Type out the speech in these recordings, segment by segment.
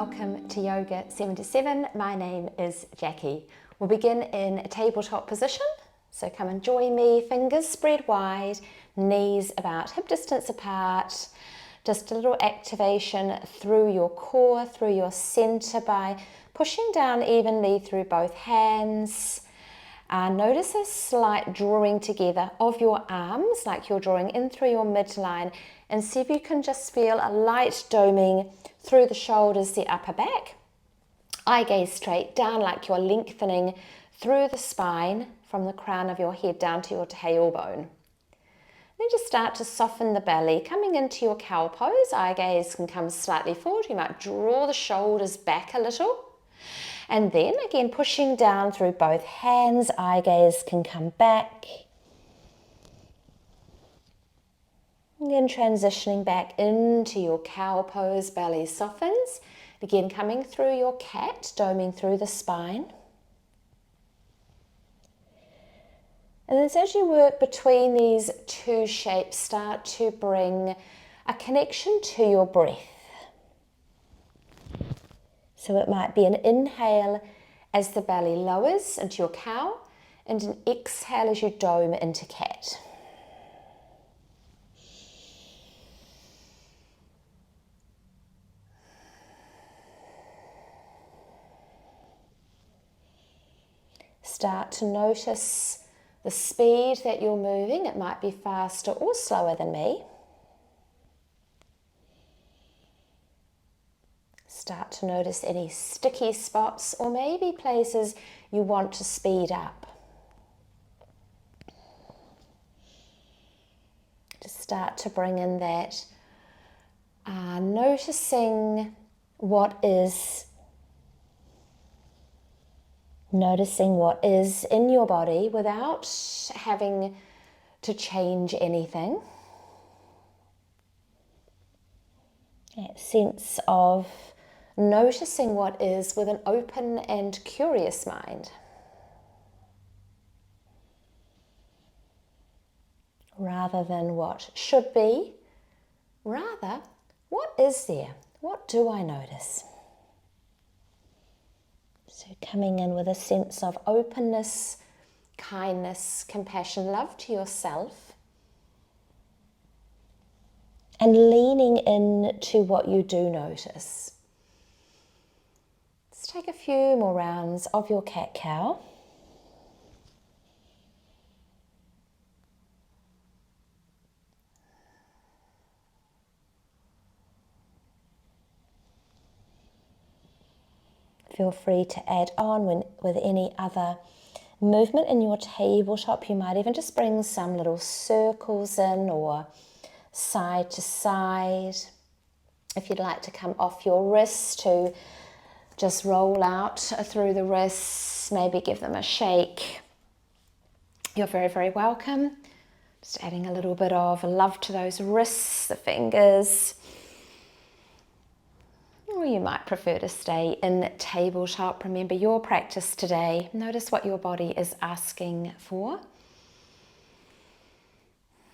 welcome to Yoga 77. My name is Jackie. We'll begin in a tabletop position. So come and join me, fingers spread wide, knees about hip distance apart. Just a little activation through your core, through your center by pushing down evenly through both hands. Notice a slight drawing together of your arms, like you're drawing in through your midline, and see if you can just feel a light doming through the shoulders, the upper back. Eye gaze straight down, like you're lengthening through the spine from the crown of your head down to your tailbone. Then just start to soften the belly, coming into your cow pose. Eye gaze can come slightly forward. You might draw the shoulders back a little. And then again, pushing down through both hands, eye gaze can come back. And then transitioning back into your cow pose, belly softens. Again, coming through your cat, doming through the spine. And then as you work between these two shapes, start to bring a connection to your breath. So it might be an inhale as the belly lowers into your cow, and an exhale as you dome into cat. Start to notice the speed that you're moving. It might be faster or slower than me. Start to notice any sticky spots or maybe places you want to speed up. Just start to bring in that noticing what is in your body without having to change anything. That sense of noticing what is with an open and curious mind. Rather than what should be, rather, what is there? What do I notice? So coming in with a sense of openness, kindness, compassion, love to yourself, and leaning into what you do notice. Let's take a few more rounds of your cat-cow. Feel free to add on with any other movement in your tabletop. You might even just bring some little circles in or side to side. If you'd like to come off your wrists to just roll out through the wrists, maybe give them a shake. You're very, very welcome. Just adding a little bit of love to those wrists, the fingers. Or you might prefer to stay in tabletop. Remember your practice today. Notice what your body is asking for.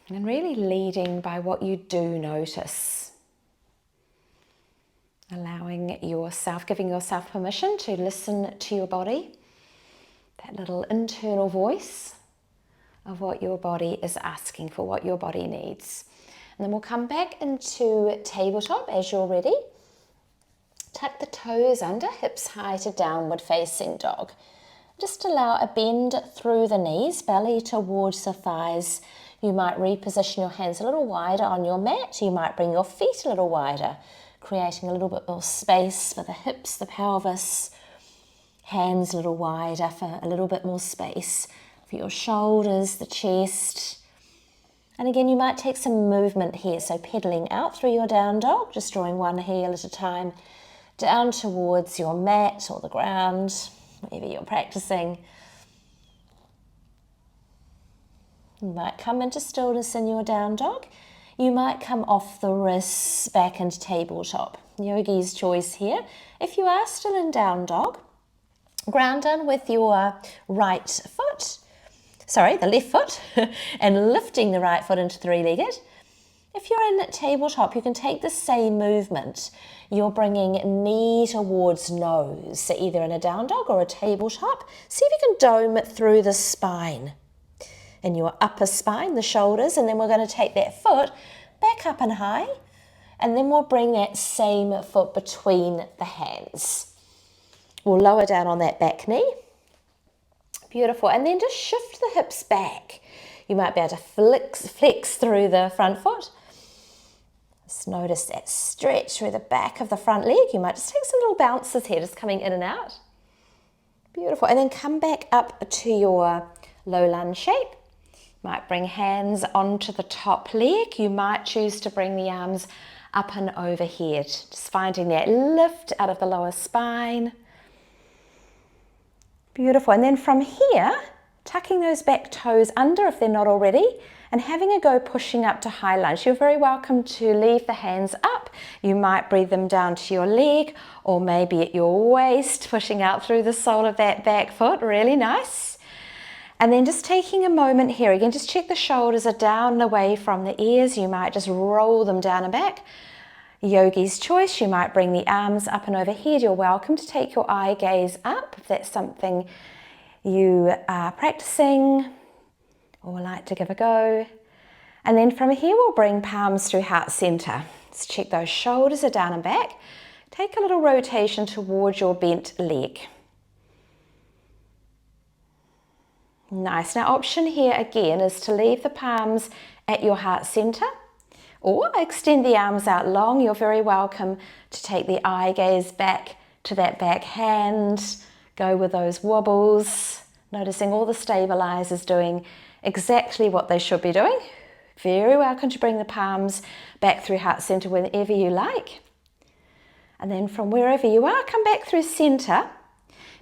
And really leading by what you do notice. Allowing yourself, giving yourself permission to listen to your body. That little internal voice of what your body is asking for, what your body needs. And then we'll come back into tabletop as you're ready. Tuck the toes under, hips high to downward facing dog. Just allow a bend through the knees, belly towards the thighs. You might reposition your hands a little wider on your mat. You might bring your feet a little wider, creating a little bit more space for the hips, the pelvis. Hands a little wider for a little bit more space for your shoulders, the chest. And again, you might take some movement here. So pedaling out through your down dog, just drawing one heel at a time, down towards your mat or the ground, wherever you're practicing. You might come into stillness in your down dog. You might come off the wrists back into tabletop. Yogi's choice here. If you are still in down dog, ground down with your right foot, the left foot, and lifting the right foot into three-legged. If you're in tabletop, you can take the same movement. You're bringing knee towards nose, so either in a down dog or a tabletop. See if you can dome it through the spine. In your upper spine, the shoulders, and then we're going to take that foot back up and high, and then we'll bring that same foot between the hands. We'll lower down on that back knee. Beautiful, and then just shift the hips back. You might be able to flex through the front foot. Just notice that stretch through the back of the front leg. You might just take some little bounces here, just coming in and out. Beautiful, and then come back up to your low lunge shape. Might bring hands onto the top leg. You might choose to bring the arms up and overhead, just finding that lift out of the lower spine. Beautiful, and then from here, tucking those back toes under if they're not already, and having a go pushing up to high lunge. You're very welcome to leave the hands up. You might breathe them down to your leg, or maybe at your waist, pushing out through the sole of that back foot. Really nice. And then just taking a moment here, again, just check the shoulders are down and away from the ears. You might just roll them down and back. Yogi's choice, you might bring the arms up and overhead. You're welcome to take your eye gaze up if that's something you are practicing or like to give a go. And then from here, we'll bring palms through heart center. Let's check those shoulders are down and back. Take a little rotation towards your bent leg. Nice. Now, option here again is to leave the palms at your heart center, or extend the arms out long. You're very welcome to take the eye gaze back to that back hand. Go with those wobbles, noticing all the stabilizers doing exactly what they should be doing. Very welcome to bring the palms back through heart center whenever you like. And then from wherever you are, come back through center.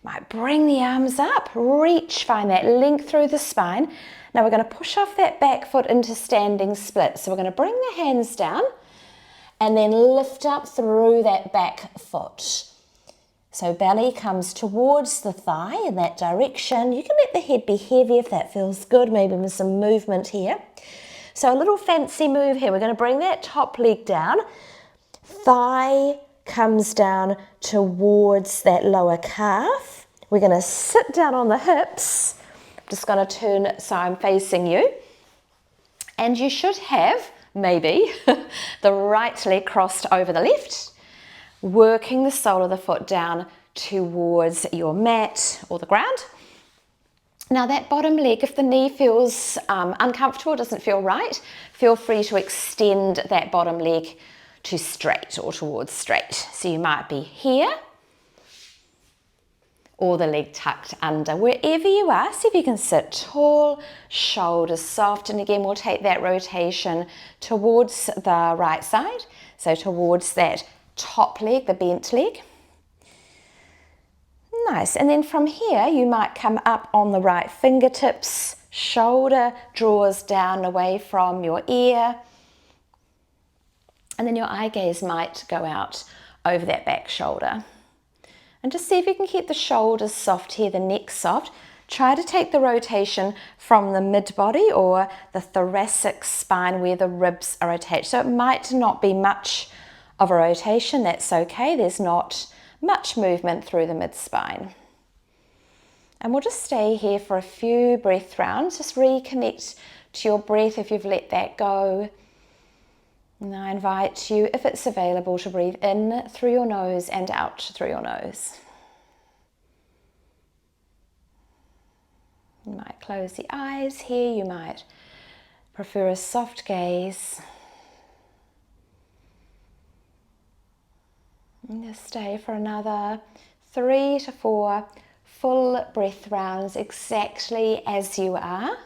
Might bring the arms up, reach, find that length through the spine. Now we're going to push off that back foot into standing split. So we're going to bring the hands down and then lift up through that back foot. So belly comes towards the thigh in that direction. You can let the head be heavy if that feels good, maybe with some movement here. So a little fancy move here. We're going to bring that top leg down. Thigh comes down towards that lower calf. We're going to sit down on the hips. Just going to turn so I'm facing you, and you should have maybe the right leg crossed over the left, working the sole of the foot down towards your mat or the ground. Now that bottom leg, if the knee feels uncomfortable, doesn't feel right, feel free to extend that bottom leg to straight or towards straight. So you might be here, or the leg tucked under. Wherever you are, see if you can sit tall, shoulders soft, and again we'll take that rotation towards the right side, so towards that top leg, the bent leg. Nice, and then from here you might come up on the right fingertips, shoulder draws down away from your ear, and then your eye gaze might go out over that back shoulder. And just see if you can keep the shoulders soft here, the neck soft. Try to take the rotation from the mid-body or the thoracic spine where the ribs are attached. So it might not be much of a rotation, that's okay. There's not much movement through the mid-spine. And we'll just stay here for a few breath rounds. Just reconnect to your breath if you've let that go. And I invite you, if it's available, to breathe in through your nose and out through your nose. You might close the eyes here, you might prefer a soft gaze. And just stay for another 3 to 4 full breath rounds, exactly as you are.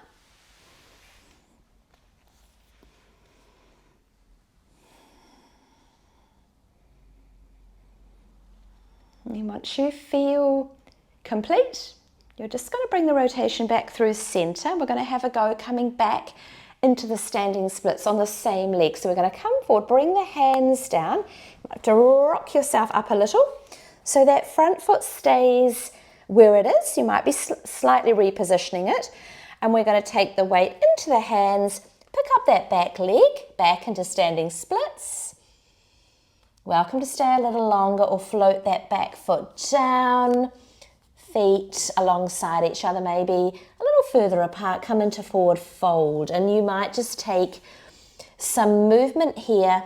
And once you feel complete, you're just going to bring the rotation back through center. We're going to have a go coming back into the standing splits on the same leg. So we're going to come forward, bring the hands down. You have to rock yourself up a little so that front foot stays where it is. You might be slightly repositioning it. And we're going to take the weight into the hands, Pick up that back leg, back into standing splits. Welcome to stay a little longer or float that back foot down. Feet alongside each other, maybe a little further apart, come into forward fold. And you might just take some movement here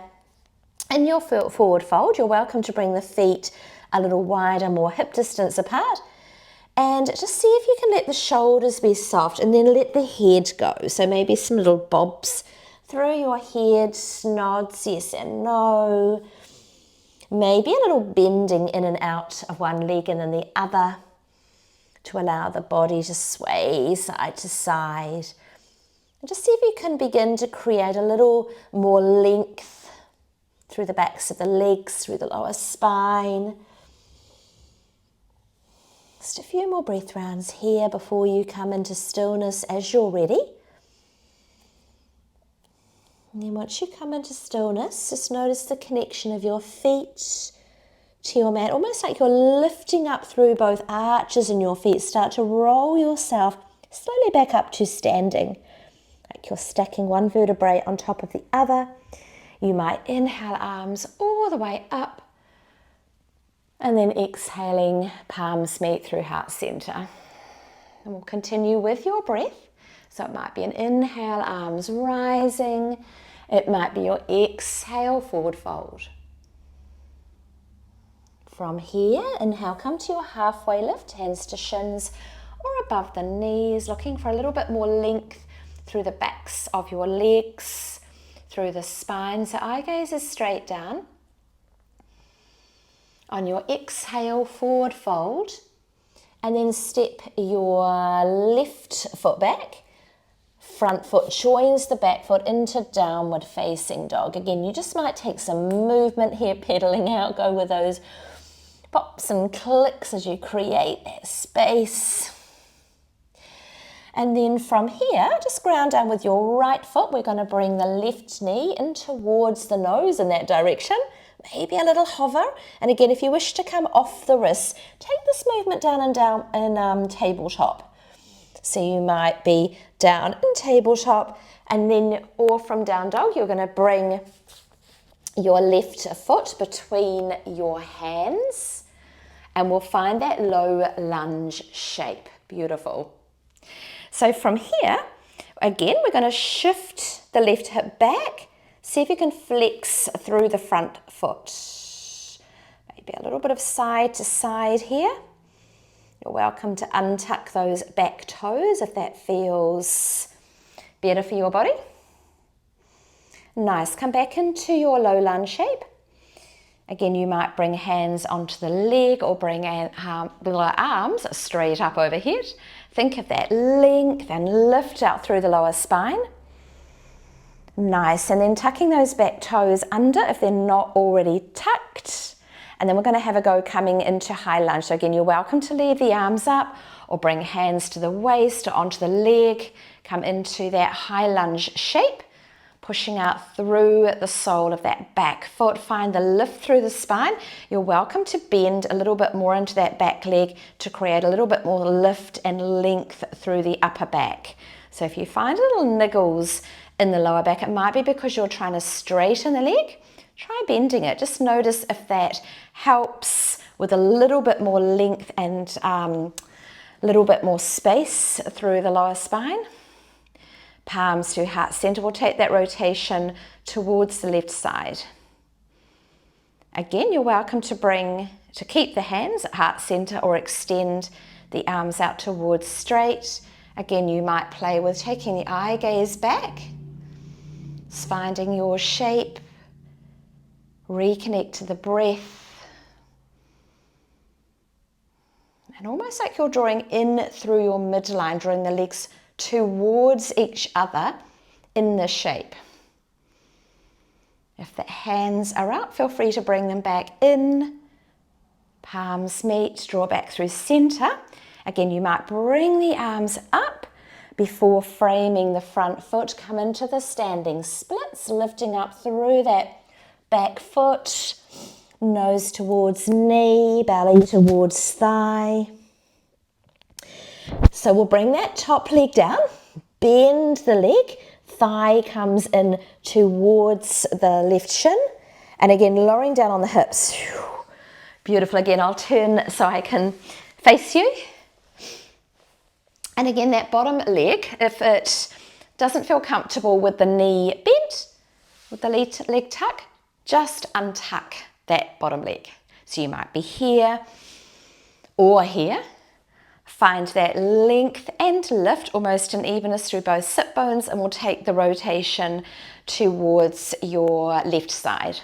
in your forward fold. You're welcome to bring the feet a little wider, more hip distance apart. And just see if you can let the shoulders be soft and then let the head go. So maybe some little bobs through your head, nods, yes and no. Maybe a little bending in and out of one leg and then the other to allow the body to sway side to side. And just see if you can begin to create a little more length through the backs of the legs, through the lower spine. Just a few more breath rounds here before you come into stillness as you're ready. And then once you come into stillness, just notice the connection of your feet to your mat, almost like you're lifting up through both arches in your feet. Start to roll yourself slowly back up to standing, like you're stacking one vertebrae on top of the other. You might inhale arms all the way up. And then exhaling, palms meet through heart center. And we'll continue with your breath. So it might be an inhale, arms rising. It might be your exhale, forward fold. From here, inhale, come to your halfway lift, hands to shins or above the knees, looking for a little bit more length through the backs of your legs, through the spine. So eye gaze is straight down. On your exhale, forward fold, and then step your left foot back. Front foot joins the back foot into downward facing dog. Again, you just might take some movement here, pedaling out, go with those pops and clicks as you create that space. And then from here, just ground down with your right foot. We're going to bring the left knee in towards the nose in that direction. Maybe a little hover. And again, if you wish to come off the wrists, take this movement down in tabletop. So you might be down in tabletop, and then, or from down dog, you're going to bring your left foot between your hands, and we'll find that low lunge shape. Beautiful. So from here, again, we're going to shift the left hip back. See if you can flex through the front foot. Maybe a little bit of side to side here. You're welcome to untuck those back toes if that feels better for your body. Nice. Come back into your low lunge shape. Again, you might bring hands onto the leg or bring arms straight up overhead. Think of that length and lift out through the lower spine. Nice, and then tucking those back toes under if they're not already tucked. And then we're going to have a go coming into high lunge. So again, you're welcome to leave the arms up or bring hands to the waist or onto the leg. Come into that high lunge shape, pushing out through the sole of that back foot. Find the lift through the spine. You're welcome to bend a little bit more into that back leg to create a little bit more lift and length through the upper back. So if you find little niggles in the lower back, it might be because you're trying to straighten the leg. Try bending it. Just notice if that helps with a little bit more length and a little bit more space through the lower spine. Palms to heart center. We'll take that rotation towards the left side. Again, you're welcome to keep the hands at heart center or extend the arms out towards straight. Again, you might play with taking the eye gaze back, finding your shape, reconnect to the breath, and almost like you're drawing in through your midline, drawing the legs towards each other in this shape. If the hands are up, feel free to bring them back in. Palms meet, draw back through center. Again, you might bring the arms up before framing the front foot. Come into the standing splits, lifting up through that back foot, nose towards knee, belly towards thigh. So we'll bring that top leg down, bend the leg, thigh comes in towards the left shin. And again, lowering down on the hips. Beautiful. Again, I'll turn so I can face you. And again, that bottom leg, if it doesn't feel comfortable with the knee bent, with the leg tuck, just untuck that bottom leg. So you might be here or here. Find that length and lift, almost an evenness through both sit bones, and we'll take the rotation towards your left side.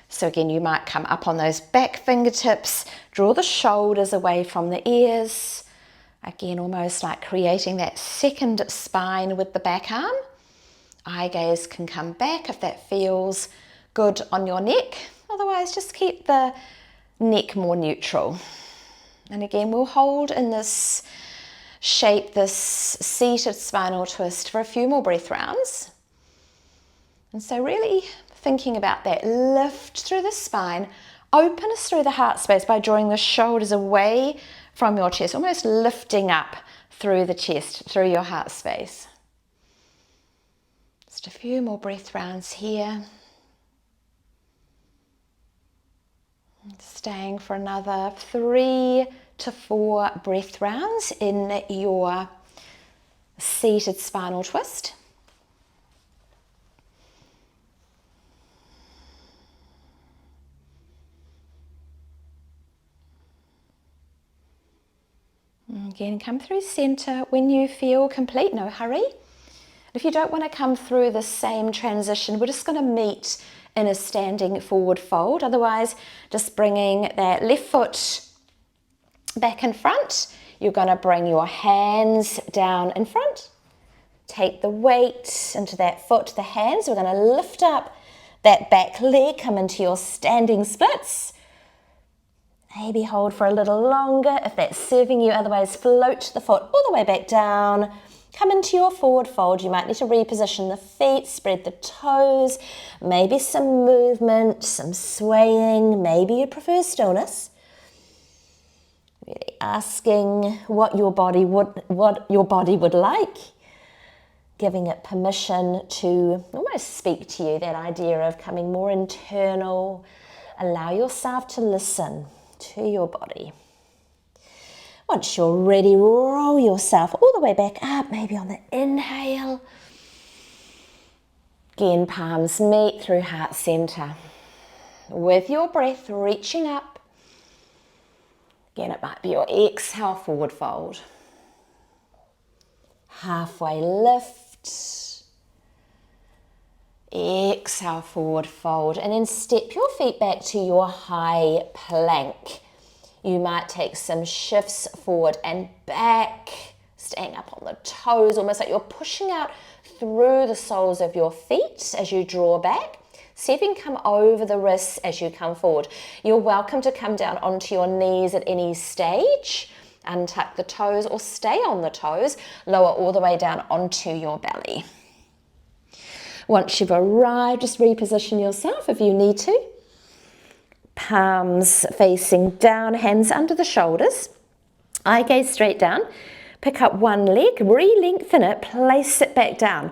So again, you might come up on those back fingertips, draw the shoulders away from the ears. Again, almost like creating that second spine with the back arm. Eye gaze can come back if that feels good on your neck. Otherwise, just keep the neck more neutral. And again, we'll hold in this shape, this seated spinal twist for a few more breath rounds. And so really thinking about that lift through the spine, openness through the heart space by drawing the shoulders away from your chest, almost lifting up through the chest, through your heart space. Just a few more breath rounds here. Staying for another 3 to 4 breath rounds in your seated spinal twist. Again, come through center when you feel complete, no hurry. If you don't want to come through the same transition, we're just going to meet in a standing forward fold. Otherwise, just bringing that left foot back in front. You're going to bring your hands down in front. Take the weight into that foot, the hands. We're going to lift up that back leg, come into your standing splits. Maybe hold for a little longer if that's serving you. Otherwise, float the foot all the way back down. Come into your forward fold. You might need to reposition the feet, spread the toes, maybe some movement, some swaying. Maybe you prefer stillness. Really asking what your body would like. Giving it permission to almost speak to you, that idea of coming more internal. Allow yourself to listen to your body. Once you're ready, roll yourself all the way back up, maybe on the inhale. Again, palms meet through heart center. With your breath, reaching up. Again, it might be your exhale, forward fold. Halfway lift. Exhale, forward fold. And then step your feet back to your high plank. You might take some shifts forward and back, staying up on the toes, almost like you're pushing out through the soles of your feet as you draw back. See if you can come over the wrists as you come forward. You're welcome to come down onto your knees at any stage, untuck the toes or stay on the toes, lower all the way down onto your belly. Once you've arrived, just reposition yourself if you need to. Palms facing down, hands under the shoulders. Eye gaze straight down. Pick up one leg, re-lengthen it, place it back down.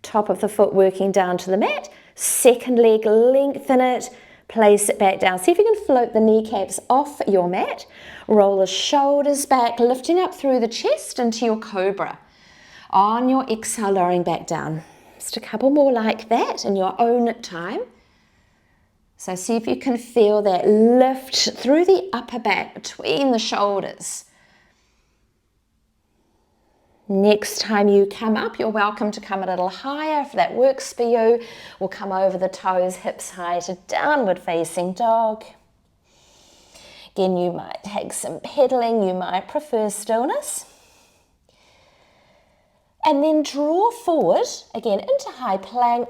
Top of the foot working down to the mat. Second leg, lengthen it, place it back down. See if you can float the kneecaps off your mat. Roll the shoulders back, lifting up through the chest into your cobra. On your exhale, lowering back down. Just a couple more like that in your own time. So see if you can feel that lift through the upper back, between the shoulders. Next time you come up, you're welcome to come a little higher if that works for you. We'll come over the toes, hips high to downward facing dog. Again, you might take some pedaling, you might prefer stillness. And then draw forward, again, into high plank.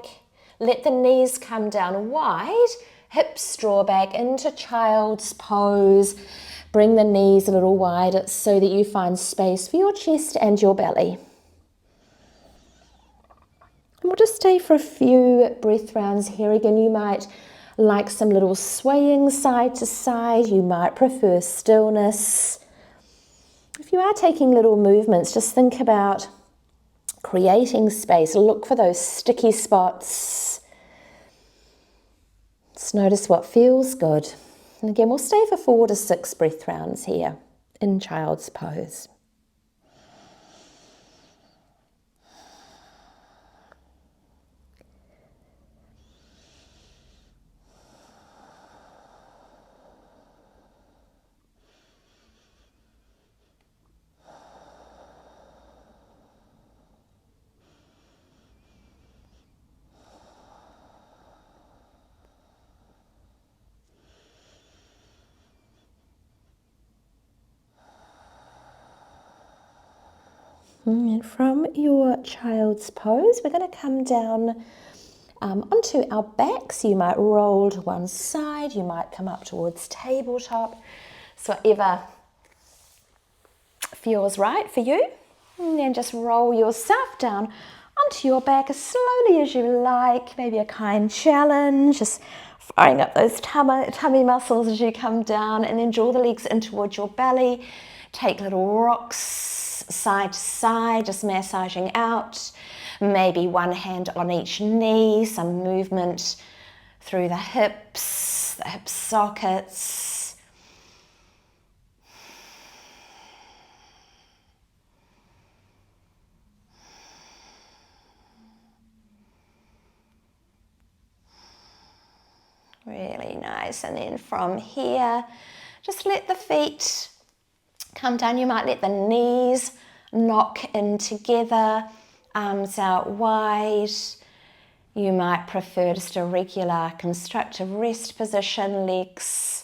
Let the knees come down wide. Hips draw back into child's pose. Bring the knees a little wider so that you find space for your chest and your belly. And we'll just stay for a few breath rounds here. Again, you might like some little swaying side to side. You might prefer stillness. If you are taking little movements, just think about creating space. Look for those sticky spots. Just notice what feels good. And again, we'll stay for 4 to 6 breath rounds here in child's pose. And from your child's pose, we're going to come down onto our backs. You might roll to one side, you might come up towards tabletop. So whatever feels right for you. And then just roll yourself down onto your back as slowly as you like. Maybe a kind challenge, just firing up those tummy muscles as you come down, and then draw the legs in towards your belly. Take little rocks side to side, just massaging out. Maybe one hand on each knee, some movement through the hip sockets. Really nice. And then from here, just let the feet come down. You might let the knees knock in together, arms out wide. You might prefer just a regular constructive rest position, legs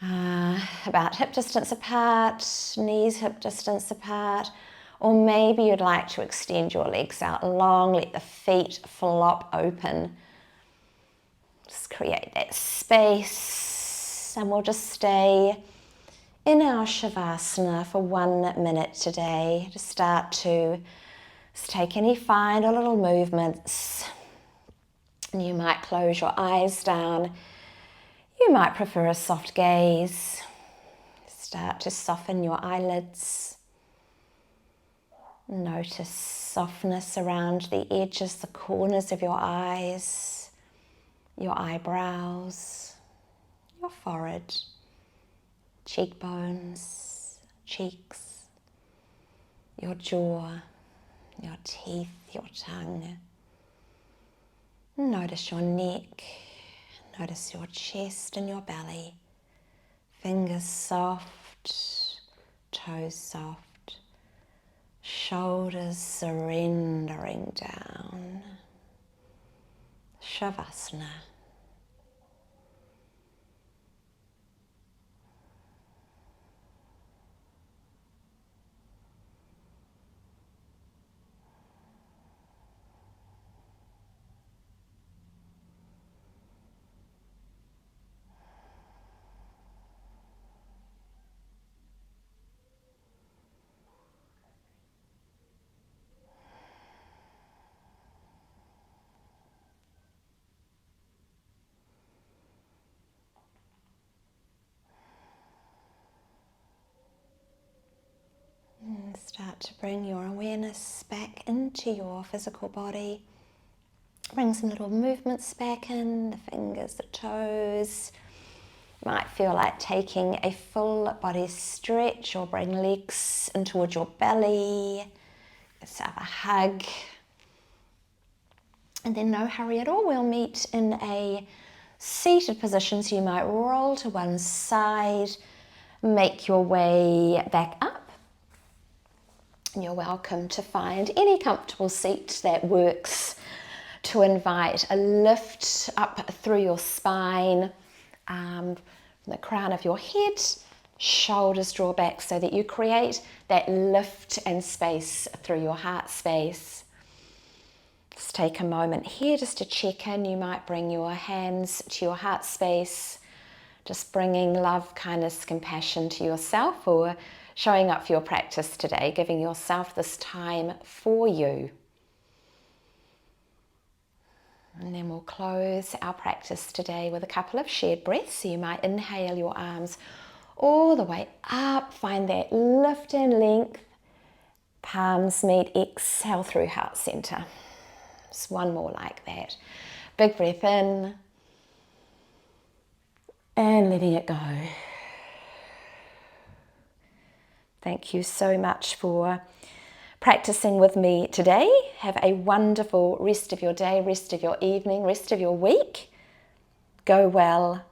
about hip distance apart, knees hip distance apart. Or maybe you'd like to extend your legs out long, let the feet flop open. Just create that space, and we'll just stay in our Shavasana for 1 minute today. Just start to take any fine or little movements. And you might close your eyes down. You might prefer a soft gaze. Start to soften your eyelids. Notice softness around the edges, the corners of your eyes, your eyebrows, your forehead, cheekbones, cheeks, your jaw, your teeth, your tongue. Notice your neck, notice your chest and your belly. Fingers soft, toes soft, shoulders surrendering down. Shavasana. Start to bring your awareness back into your physical body. Bring some little movements back in, the fingers, the toes. Might feel like taking a full body stretch, or bring legs in towards your belly. Just have a hug. And then no hurry at all, we'll meet in a seated position. So you might roll to one side, make your way back up. You're welcome to find any comfortable seat that works to invite a lift up through your spine, from the crown of your head, shoulders draw back so that you create that lift and space through your heart space. Just take a moment here just to check in. You might bring your hands to your heart space, just bringing love, kindness, compassion to yourself, or showing up for your practice today, giving yourself this time for you. And then we'll close our practice today with a couple of shared breaths. So you might inhale your arms all the way up, find that lift and length, Palms meet, exhale through heart center. Just one more like that. Big breath in and letting it go. Thank you so much for practicing with me today. Have a wonderful rest of your day, rest of your evening, rest of your week. Go well.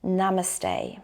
Namaste.